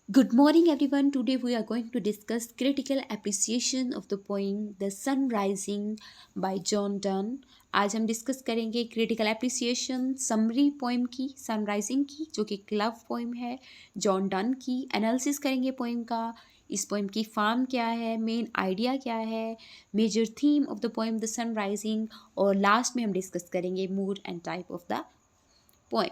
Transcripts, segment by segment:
Good morning, everyone. Today we are going to discuss critical appreciation of the poem The Sun Rising by John Donne. आज हम discuss करेंगे critical appreciation summary poem की sunrising की, जो कि एक love poem है John Donne की. एनालिसिस करेंगे पोएम का. इस पोएम की फॉर्म क्या है, मेन आइडिया क्या है, major theme of the poem the sun rising, और लास्ट में हम डिस्कस करेंगे mood and type of the poem.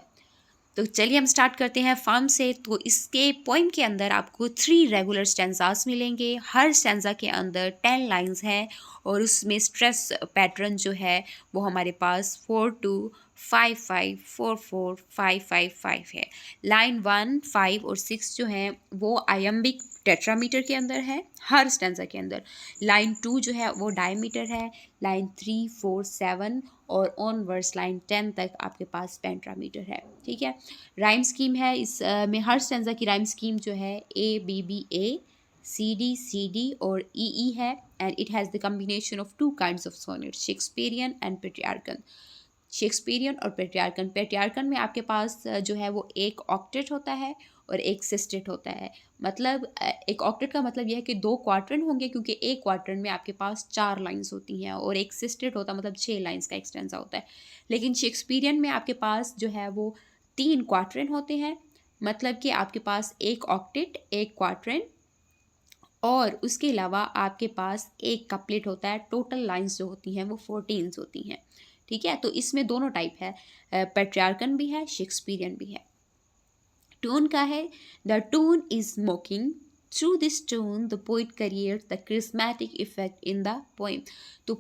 तो चलिए हम स्टार्ट करते हैं फॉर्म से. तो इसके पोइम के अंदर आपको 3 रेगुलर स्टैंजास मिलेंगे. हर स्टैंजा के अंदर 10 लाइंस हैं और उसमें स्ट्रेस पैटर्न जो है वो हमारे पास 4-2-5-5-4-4-5-5-5 है. लाइन 1, 5 और 6 जो हैं वो आयम्बिक टेट्रामीटर के अंदर है हर स्टैंजा के अंदर. लाइन 2 जो है वो डायमीटर है. लाइन 3, 4, 7 और ऑनवर्ड्स लाइन 10 तक आपके पास पेंट्रामीटर है. ठीक है. राइम स्कीम है इस में हर स्टैंजा की राइम स्कीम जो है A-B-B-A, C-D-C-D और E-E है. And it has the combination of 2 kinds of sonnet, Shakespearean and Petrarchan. Shakespearean और पेट्रियार्कन. पेट्रियार्कन में आपके पास जो है वो एक ऑक्टेट होता है और एक सिस्टेट होता है. मतलब एक ऑक्टेट का मतलब यह है कि 2 क्वार्टरन होंगे, क्योंकि एक क्वार्टरन में आपके पास 4 लाइंस होती हैं, और एक सिस्टेट होता है मतलब 6 लाइंस का एक्सटेंसा होता है. लेकिन शेक्सपियरियन में आपके पास जो है वो 3 क्वार्टरन होते हैं. मतलब कि आपके पास एक ऑक्टेट, एक क्वार्टरन और उसके अलावा आपके पास एक कपलेट होता है. टोटल लाइंस जो होती हैं वो 14 होती हैं. ठीक है. तो इसमें दोनों टाइप है, पेट्रियार्कन भी है, शेक्सपियरियन भी है. टोन का है. The tone is mocking. Through this tone the poet create the charismatic effect in the poem. तो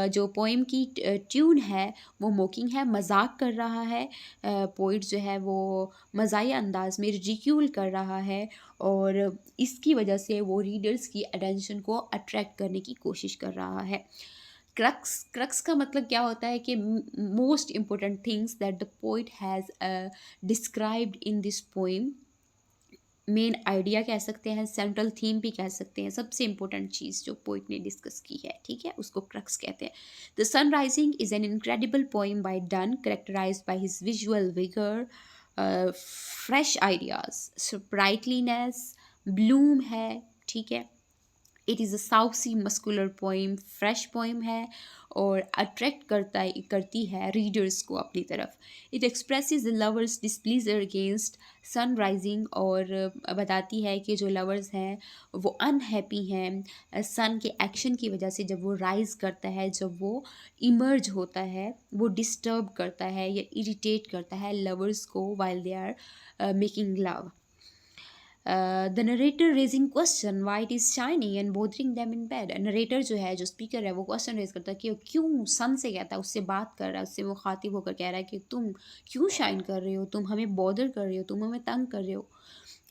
जो पोइम की ट्यून है वो मोकिंग है, मजाक कर रहा है. पोइट जो है वो मज़ाहिया अंदाज में रिडिक्यूल कर रहा है, और इसकी वजह से वो रीडर्स की अटेंशन को अट्रैक्ट करने की कोशिश कर रहा है. क्रक्स. क्रक्स का मतलब क्या होता है कि most important things that the poet has described in this poem. Main idea कह सकते हैं, सेंट्रल थीम भी कह सकते हैं, सबसे इम्पोर्टेंट चीज़ जो पोइट ने डिस्कस की है. ठीक है, उसको क्रक्स कहते हैं. The sun rising is an incredible poem by Donne, characterised by his visual vigour, fresh ideas, sprightliness, bloom है. ठीक है. It is a saucy muscular poem, fresh poem है और अट्रैक्ट करती है रीडर्स को अपनी तरफ. It expresses the lovers displeasure against sun rising, और बताती है कि जो लवर्स हैं वो अनहैप्पी हैं सन के एक्शन की वजह से. जब वो राइज करता है, जब वो इमर्ज होता है, वो डिस्टर्ब करता है या इरिटेट करता है लवर्स को while they are making love. The narrator raising question why it is shining and bothering them in bed. Narrator जो है, जो स्पीकर है, वो क्वेश्चन रेज करता है कि क्यों, सन से कहता है, उससे बात कर रहा है, उससे मुखातिब होकर कह रहा है कि तुम क्यों शाइन कर रहे हो, तुम हमें बॉदर कर रहे हो, तुम हमें तंग कर रहे हो.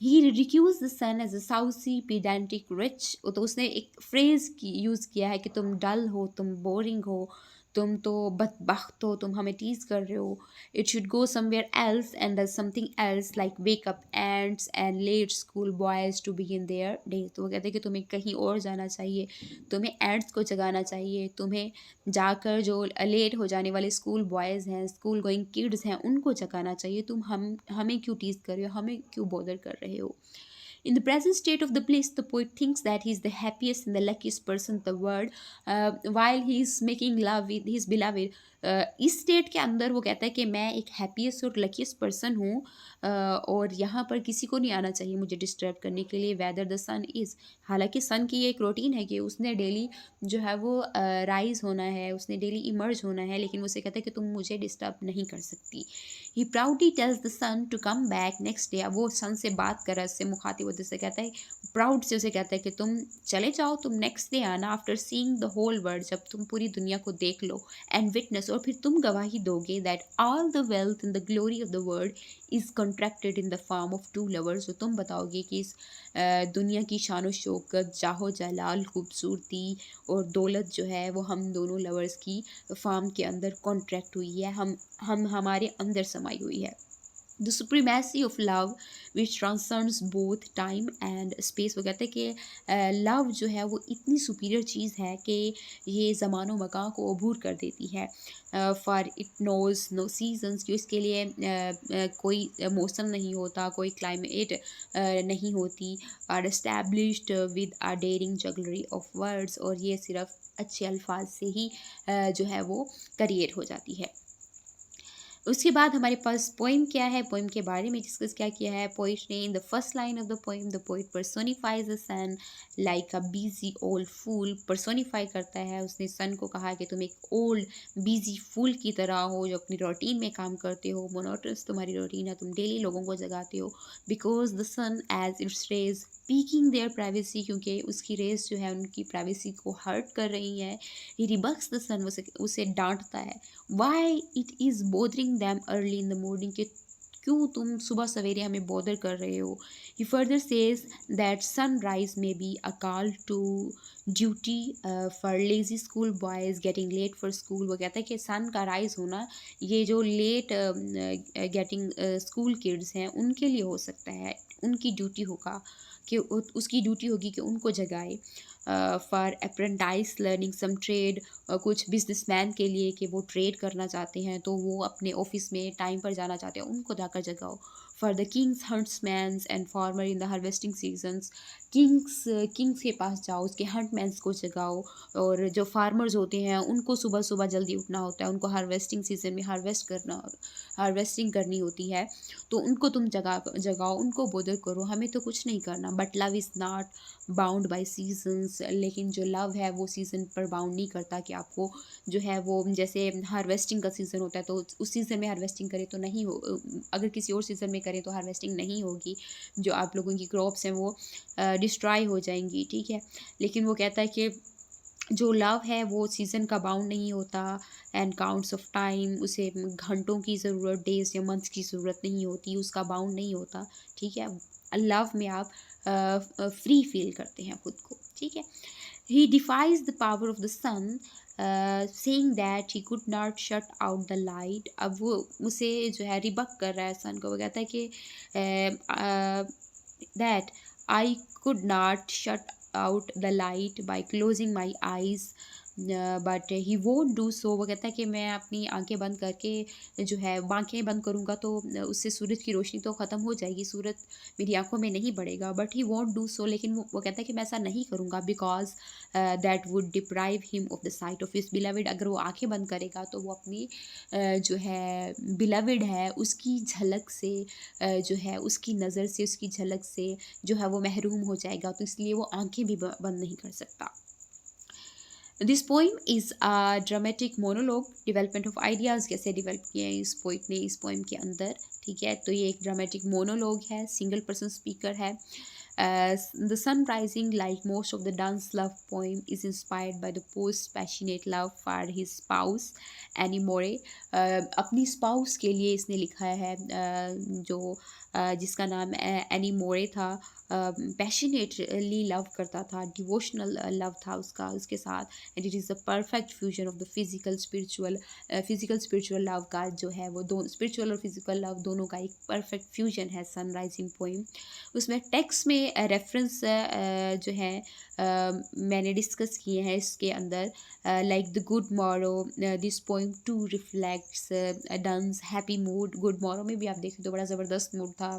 He reduce the sun as a saucy pedantic wretch. तो उसने एक फ्रेज की यूज़ किया है कि तुम डल हो, तुम बोरिंग हो, तुम तो बदबख्त हो, तुम हमें टीज कर रहे हो. It should go somewhere else and does something else like wake up ants and let school boys to begin their day. तो वो कहते हैं कि तुम्हें कहीं और जाना चाहिए, तुम्हें एंड्स को जगाना चाहिए, तुम्हें जाकर जो लेट हो जाने वाले स्कूल बॉयज़ हैं, स्कूल गोइंग किड्स हैं, उनको जगाना चाहिए. तुम हमें क्यों टीज कर रहे हो, हमें क्यों बॉदर कर रहे हो. In the present state of the bliss, the poet thinks that he is the happiest and the luckiest person in the world, while he is making love with his beloved. इस state के अंदर वो कहता है कि मैं एक happiest और लकीस्ट पर्सन हूँ, और यहाँ पर किसी को नहीं आना चाहिए मुझे डिस्टर्ब करने के लिए. Whether the sun is. हालांकि सन की ये एक रूटीन है कि उसने डेली जो है वो राइज होना है, उसने डेली इमर्ज होना है, लेकिन उसे कहता है कि तुम मुझे डिस्टर्ब नहीं कर सकती. He proudly tells the sun to come back next day. अब वो सन से बात कर रहा है, उससे मुखातिब होते से कहता है, प्राउड से उसे कहता है कि तुम चले जाओ, तुम नेक्स्ट डे आना, after seeing the whole world, जब तुम पूरी दुनिया को देख लो, एंड विटनेस, और फिर तुम गवाही दोगे, that all the wealth and the glory of the world is contracted in the form of 2 lovers. तो तुम बताओगे कि इस दुनिया की शान शौकत, जाहो जलाल, खूबसूरती और दौलत जो है वो हम दोनों लवर्स की फॉर्म के अंदर कॉन्ट्रैक्ट हुई है, हम हमारे अंदर समाई हुई है. The supremacy of love which transcends both time and space. वो कहते हैं कि लव जो है वो इतनी सुपीरियर चीज़ है कि ये ज़मानो मकान को अबूर कर देती है। For it knows no seasons, जो इसके लिए कोई मौसम नहीं होता, कोई क्लाइमेट नहीं होती। Are established with a daring jugglery of words, और ये सिर्फ अच्छे अल्फाज से ही जो है वो क्रिएट हो जाती है। उसके बाद हमारे पास पोइम क्या है, पोइम के बारे में डिस्कस क्या किया है पोइट ने। In the first line of the poem the poet personifies the sun like a busy old fool. Personify करता है, उसने सन को कहा कि तुम एक ओल्ड बिजी फूल की तरह हो जो अपनी रूटीन में काम करते हो, मोनोटस तुम्हारी रूटीन है, तुम डेली लोगों को जगाते हो। Because the sun as its rays peeking their privacy, क्योंकि उसकी रेस जो है उनकी प्राइवेसी को हर्ट कर रही है। ही रिबक्स द सन, उसे डांटता है। Y it is bothering them early in the morning, कि क्यों तुम सुबह सवेरे हमें बॉदर कर रहे हो। He further says that sunrise may be a call to duty for lazy school boys getting late for school. वो कहता है कि सन का राइज होना ये जो लेट गेटिंग स्कूल किड्स हैं उनके लिए हो सकता है, उनकी ड्यूटी होगा कि उसकी ड्यूटी होगी कि उनको जगाए। For apprentice learning some trade, कुछ बिजनेसमैन के लिए कि वो ट्रेड करना चाहते हैं तो वो अपने ऑफिस में टाइम पर जाना चाहते हैं, उनको जाकर जगाओ। For the kings huntsmen's and farmer in the harvesting seasons, kings के पास जाओ, उसके हंटमैन्स को जगाओ। और जो फार्मर्स होते हैं उनको सुबह सुबह जल्दी उठना होता है, उनको हार्वेस्टिंग सीजन में हार्वेस्टिंग करनी होती है, तो उनको तुम जगाओ, उनको बोदर करो, हमें तो कुछ नहीं करना। But love is not bound by seasons, लेकिन जो लव है वो सीज़न पर बाउंड नहीं करता कि आपको जो है वो, जैसे हार्वेस्टिंग का सीज़न होता है तो उस सीज़न में हार्वेस्टिंग करें तो नहीं हो, अगर किसी और सीज़न में करें तो हार्वेस्टिंग नहीं होगी, जो आप लोगों की क्रॉप्स हैं वो डिस्ट्रॉय हो जाएंगी, ठीक है। लेकिन वो कहता है कि जो लव है वो सीज़न का बाउंड नहीं होता, एंड काउंट्स ऑफ टाइम, उसे घंटों की ज़रूरत, डेज या मंथ्स की ज़रूरत नहीं होती, उसका बाउंड नहीं होता, ठीक है। लव में आप फ्री फील करते हैं खुद को, ठीक है। He defies the power of the sun, saying that he could not shut out the light. अब वो उसे जो है रिबक कर रहा है सन को, वो कहता है कि that I could not shut out the light by closing my eyes, but he won't do so। वो कहता है कि मैं अपनी आंखें बंद करके जो है आंखें बंद करूँगा तो उससे सूरज की रोशनी तो ख़त्म हो जाएगी, सूरज मेरी आंखों में नहीं पड़ेगा। But he won't do so, लेकिन वो कहता है कि मैं ऐसा नहीं करूँगा, because that would deprive him of the site of his beloved. अगर वो आंखें बंद करेगा तो वो अपनी जो है बिलविड है उसकी झलक से जो है उसकी नज़र से, उसकी झलक से जो है वो महरूम हो जाएगा, तो इसलिए वो आंखें भी बंद नहीं कर सकता। This poem is a dramatic monologue, development of ideas कैसे डेवलप किए हैं इस पोइट ने इस पोइम के अंदर, ठीक है। तो ये एक ड्रामेटिक मोनोलॉग है, सिंगल पर्सन स्पीकर है। The sun rising, like most of the dance love poem, is inspired by the poet's passionate love for his spouse Annie Moore। अपनी स्पाउस के लिए इसने लिखा है, जो जिसका नाम एनी मोरे था। पैशनेटली लव करता था, डिवोशनल लव था उसका उसके साथ। And it is the perfect fusion of the physical spiritual love का जो है वो दोनों, स्पिरिचुअल और फिजिकल लव दोनों का एक परफेक्ट फ्यूजन है सनराइजिंग पोइम। उसमें टेक्स्ट में रेफरेंस जो है मैंने डिस्कस किए हैं इसके अंदर, like the good morrow, this poem too reflects Donne's happy mood. Good morrow में भी आप देखें तो बड़ा ज़बरदस्त मूड था,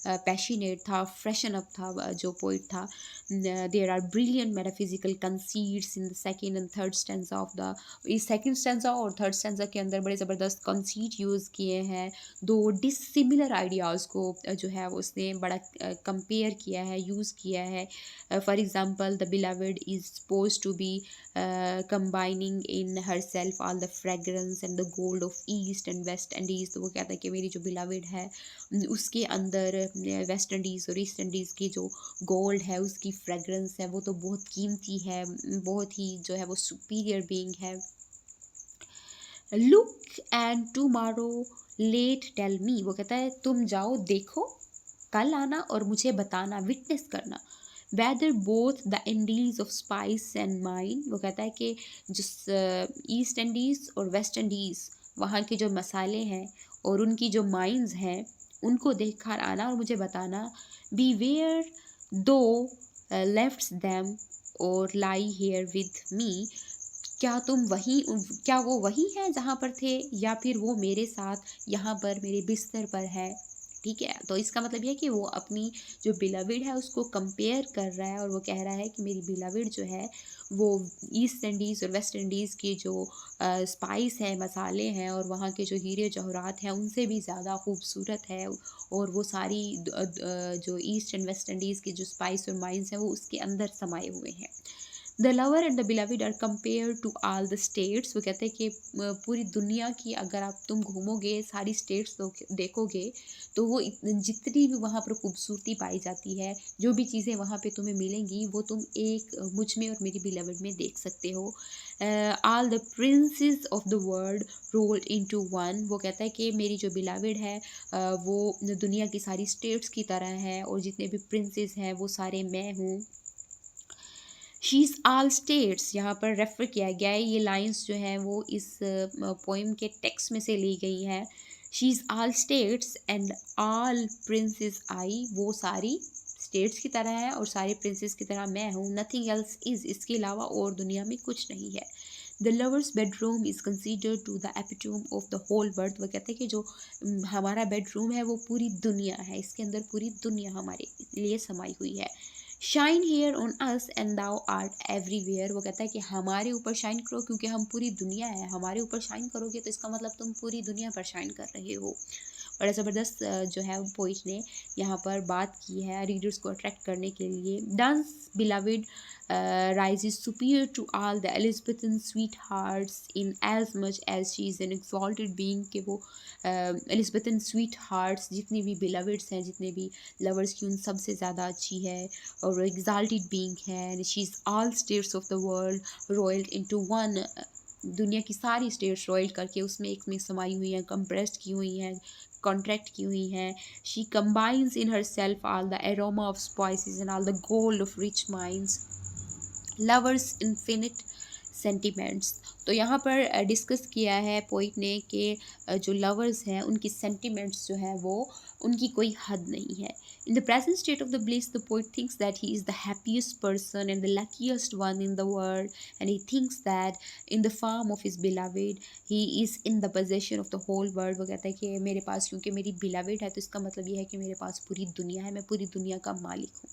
पैशनेट था, फ्रेशन अप था जो पोइट था। There are brilliant metaphysical conceits in the second and third stanza of the, इस सेकेंड स्टैंजा और थर्ड स्टैंजा के अंदर बड़े ज़बरदस्त कंसीट यूज़ किए हैं। दो डिसिमिलर आइडियाज़ को जो है वो उसने बड़ा कंपेयर किया है, यूज़ किया है। For example the beloved is suppose to be combining in herself all the fragrance and the gold of east and west indies। तो वो कहता है कि मेरी जो बिलवड है उसके अंदर वेस्ट इंडीज़ और ईस्ट इंडीज़ की जो गोल्ड है उसकी फ्रेगरेंस है वो तो बहुत कीमती है, बहुत ही जो है वो सुपीरियर बीइंग है। Look and tomorrow late tell me, वो कहता है तुम जाओ देखो, कल आना और मुझे बताना, विटनेस करना। Whether both the Indies of spice and mine, वो कहता है कि जो ईस्ट इंडीज़ और वेस्ट इंडीज़ वहाँ के जो मसाले हैं और उनकी जो माइंस हैं उनको देख कर आना और मुझे बताना। बी वेयर दो लेफ्ट दैम और लाई हेयर विद मी, क्या तुम वहीं, क्या वो वही हैं जहाँ पर थे, या फिर वो मेरे साथ यहाँ पर मेरे बिस्तर पर है। ठीक है, तो इसका मतलब ये है कि वो अपनी जो बिलाविड है उसको कंपेयर कर रहा है और वो कह रहा है कि मेरी बिलाविड जो है वो ईस्ट इंडीज़ और वेस्ट इंडीज़ की जो स्पाइस है, मसाले हैं और वहाँ के जो हीरे जवाहरात हैं उनसे भी ज़्यादा खूबसूरत है। और वो सारी जो ईस्ट एंड वेस्ट इंडीज़ की जो स्पाइस और माइंस हैं वो उसके अंदर समाये हुए हैं। The lover and the beloved are compare to all the states, वो कहते हैं कि पूरी दुनिया की अगर आप तुम घूमोगे, सारी स्टेट्स देखोगे, तो वो जितनी भी वहाँ पर खूबसूरती पाई जाती है, जो भी चीज़ें वहाँ पे तुम्हें मिलेंगी वो तुम एक मुझ में और मेरी बिलविड में देख सकते हो। All the princess of the world rolled into one, वो कहता है कि मेरी जो बिलविड है वो दुनिया की सारी स्टेट्स की तरह है और जितने भी प्रिंसेस हैं वो सारे मैं हूँ। शी इज़ ऑल स्टेट्स यहाँ पर रेफ़र किया गया है, ये लाइंस जो हैं वो इस पोइम के टेक्स्ट में से ली गई हैं। She is all states and all princes I, वो सारी स्टेट्स की तरह है और सारे प्रिंसेस की तरह मैं हूँ। नथिंग एल्स इज़, इसके अलावा और दुनिया में कुछ नहीं है। The lover's bedroom is considered to the epitome of the whole world, वो कहते हैं कि जो हमारा बेडरूम है वो पूरी दुनिया है, इसके अंदर पूरी दुनिया हमारे लिए समाई हुई है। Shine here on us and thou art everywhere, वो कहता है कि हमारे ऊपर शाइन करो क्योंकि हम पूरी दुनिया है, हमारे ऊपर शाइन करोगे तो इसका मतलब तुम पूरी दुनिया पर शाइन कर रहे हो। बड़ा ज़बरदस्त जो है पोइट ने यहाँ पर बात की है रीडर्स को अट्रैक्ट करने के लिए। Dance beloved rises superior to all the Elizabethan sweethearts in as much as she is an exalted being, कि वो एलिज़ाबेथन स्वीट हार्ट्स जितनी भी बिलविड्स हैं, जितने भी लवर्स की उन सबसे ज़्यादा अच्छी है और एग्जाल्टेड बीइंग है। She is all states of the world rolled into one, दुनिया की सारी स्टेट्स रॉयल करके उसमें एक में समाई हुई हैं, कंप्रेस्ड की हुई हैं, कॉन्ट्रैक्ट की हुई हैं। She combines in her self all the aroma of spices and all the gold of rich minds, lovers infinite sentiments. तो यहाँ पर डिस्कस किया है पोइट ने कि जो लवर्स हैं उनकी सेंटिमेंट्स जो हैं वो उनकी कोई हद नहीं है। In the present state of the bliss the poet thinks that he is the happiest person and the luckiest one in the world, and he thinks that in the form of his beloved he is in the possession of the whole world, वो कहता है कि मेरे पास क्योंकि मेरी beloved है तो इसका मतलब ये है कि मेरे पास पूरी दुनिया है, मैं पूरी दुनिया का मालिक हूँ।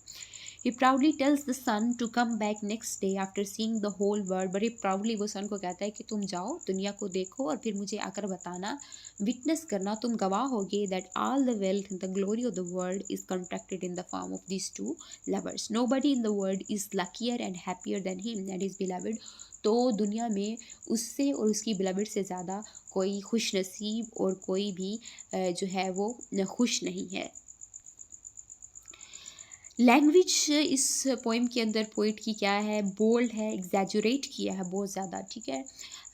He proudly tells the sun to come back next day after seeing the whole world. बड़े proudly वो सन को कहता है कि तुम जाओ दुनिया को देखो और फिर मुझे आकर बताना, विटनेस करना, तुम गवाह होगे that all the wealth and the glory of the world is contracted in the form of these two lovers. Nobody in the world is luckier and happier than him and his beloved. तो दुनिया में उससे और उसकी beloved से ज़्यादा कोई खुश नसीब और कोई भी जो है वो खुश नहीं है। लैंग्वेज इस पोइम के अंदर पोइट की क्या है, बोल्ड है, एग्जैजुरेट किया है बहुत ज़्यादा। ठीक है,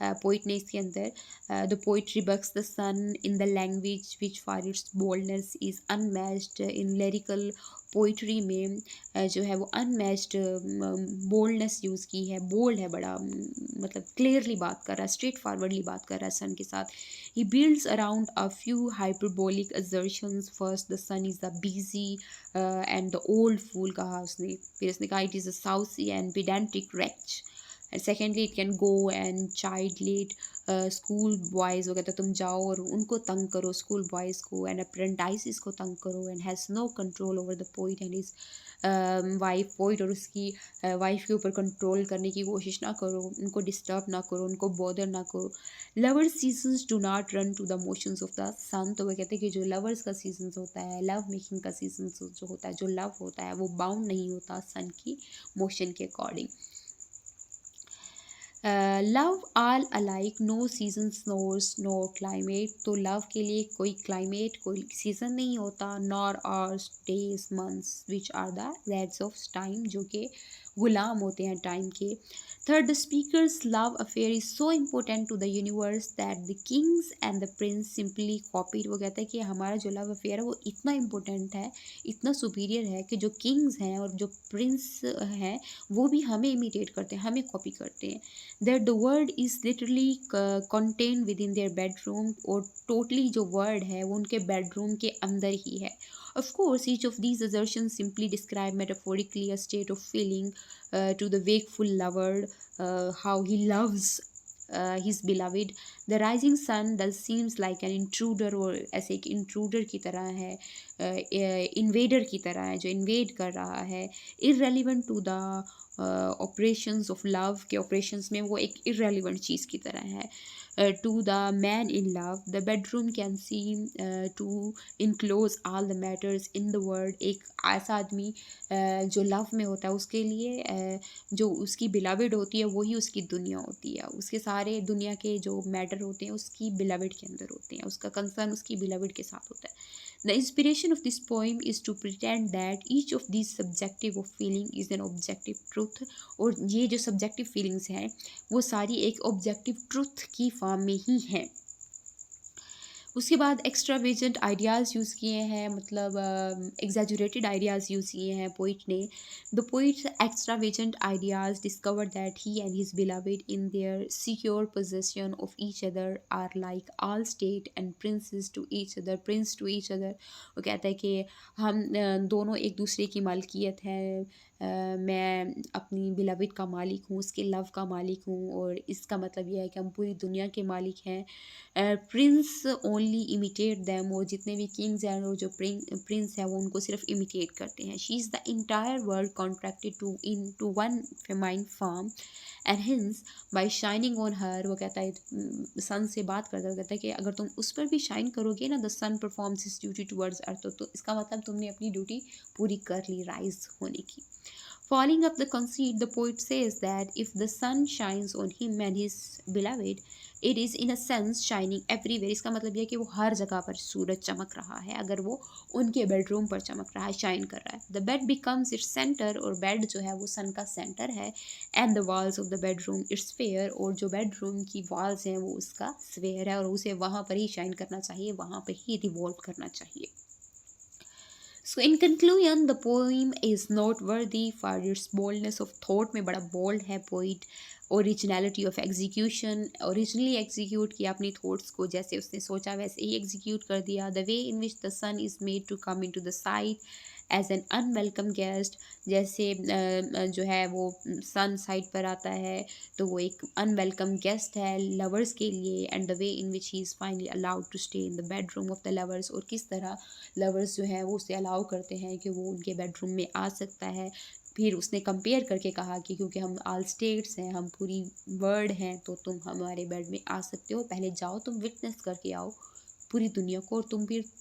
पोइट ने इसके अंदर the poetry bucks the sun in the language which for its boldness is unmatched, इन लिरिकल पोइट्री में जो है वो अनमैच्ड बोल्डनेस यूज़ की है। बोल्ड है बड़ा, मतलब क्लियरली बात कर रहा है, स्ट्रेट फॉरवर्डली बात कर रहा है सन के साथ। He builds around a few hyperbolic assertions. First the sun is the busy and the old fool कहा उसने, फिर उसने कहा it is a saucy and pedantic wretch, and secondly it can go and chide late school boys, वो कहता है तुम जाओ और उनको तंग करो, स्कूल बॉयज़ को एंड अप्रेंटाइसिस को तंग करो, and has no control over the poet and his wife, poet और उसकी वाइफ के ऊपर कंट्रोल करने की कोशिश ना करो, उनको डिस्टर्ब ना करो, उनको बॉदर ना करो। Lovers seasons do not run to the motions of the sun, तो वो कहते हैं कि जो लवर्स का सीजन्स होता है, लव मेकिंग का सीजन्स जो होता है, जो लव होता है वो बाउंड नहीं होता सन की मोशन के according. Love all alike, no season knows no climate, तो लव के लिए कोई क्लाइमेट, कोई सीज़न नहीं होता। Nor hours days months which are the rags of time, जो कि गुलाम होते हैं टाइम के। Third, the speakers love affair is so important to the universe that the kings and the prince simply copied. वो कहता है कि हमारा जो लव अफेयर है वो इतना इम्पोर्टेंट है, इतना सुपीरियर है कि जो किंग्स हैं और जो प्रिंस हैं वो भी हमें इमिटेट करते हैं, हमें कॉपी करते हैं। That the word is literally contain with in their bedroom, और टोटली जो वर्ड है वो उनके बेडरूम के अंदर ही है। Of course, each of these assertions simply describe metaphorically a state of feeling to the wakeful lover, how he loves his beloved. The rising sun does seems like an intruder, और ऐसे एक intruder की तरह है, invader की तरह है जो invade कर रहा है। Irrelevant to the operations of love, के operations में वो एक irrelevant चीज़ की तरह है। To the man in love, the bedroom can seem to enclose all the matters in the world. एक ऐसा आदमी जो लव में होता है उसके लिए जो उसकी बिलाविड होती है वही उसकी दुनिया होती है, उसके सारे दुनिया के जो मैटर होते हैं उसकी बिलाविड के अंदर होते हैं, उसका कंसर्न उसकी बिलाविड के साथ होता है। The inspiration of this poem is to pretend that each of these subjective of feeling is an objective truth, और ये जो subjective feelings हैं वो सारी एक objective truth की फॉर्म में ही हैं। उसके बाद एक्स्ट्रावेजेंट आइडियाज़ यूज़ किए हैं, मतलब एग्जैजुरेटेड आइडियाज़ यूज़ किए हैं पोइट ने। The poet extravagant ideas discover that he and his beloved in their secure possession of each other are like all state and princes to each other, prince to each other. वो कहता है कि हम दोनों एक दूसरे की मालकियत है, मैं अपनी बिलवेड का मालिक हूँ, उसके लव का मालिक हूँ, और इसका मतलब यह है कि हम पूरी दुनिया के मालिक हैं। प्रिंस ओनली इमिटेट दैम, और जितने भी किंग्स हैं और जो प्रिंस हैं वो उनको सिर्फ इमिटेट करते हैं। She is the entire world contracted to one feminine form and hence by shining on her. वो कहता है सन से बात करता है, वो कहता है कि अगर तुम उस पर भी शाइन करोगे ना, the sun performs his duty towards earth, तो इसका मतलब तुमने अपनी ड्यूटी पूरी कर ली राइज होने की। Following up the conceit, the poet says that if the sun shines on him and his beloved, it is in a sense shining everywhere. इसका मतलब यह है कि वो हर जगह पर सूरज चमक रहा है, अगर वो उनके बेडरूम पर चमक रहा है, शाइन कर रहा है। The bed becomes its center, और बेड जो है वो सन का सेंटर है। And the walls of the bedroom its sphere, और जो बेडरूम की वॉल्स हैं वो उसका स्फेयर है, और उसे वहाँ पर ही शाइन करना चाहिए, वहाँ पर ही रिवॉल्व करना चाहिए। So in conclusion, the poem is noteworthy for its boldness of thought, में बड़ा bold है poet, originality of execution, originally execute किया अपनी thoughts को, जैसे उसने सोचा वैसे ही execute कर दिया। The way in which the sun is made to come into the sight as an unwelcome guest, जैसे जो है वो सन साइड पर आता है तो वो एक अनवेलकम गेस्ट है लवर्स के लिए। And the way in which he is finally allowed to stay in the bedroom of the lovers, और किस तरह लवर्स जो है वो उसे अलाउ करते हैं कि वो उनके बेडरूम में आ सकता है। फिर उसने कंपेयर करके कहा कि क्योंकि हम ऑल स्टेट्स हैं, हम पूरी वर्ल्ड हैं, तो तुम हमारे बेड में आ सकते हो, पहले जाओ तुम विटनेस करके आओ पूरी दुनिया को, और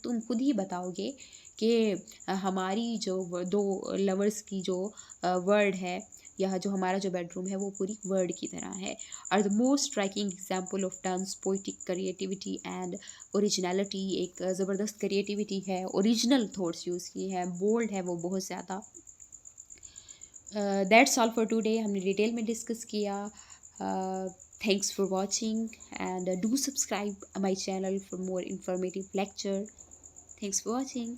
तुम खुद ही बताओगे कि हमारी जो दो लवर्स की जो वर्ड है, या जो हमारा जो बेडरूम है वो पूरी वर्ड की तरह है। और the most striking example of turns poetic creativity and originality, एक ज़बरदस्त क्रिएटिविटी है, ओरिजिनल थॉट्स यूज़ की है, बोल्ड है वो बहुत ज़्यादा। दैट्स ऑल फॉर टुडे, हमने डिटेल में डिस्कस किया। Thanks for watching, and do subscribe my channel for more informative lecture. Thanks for watching.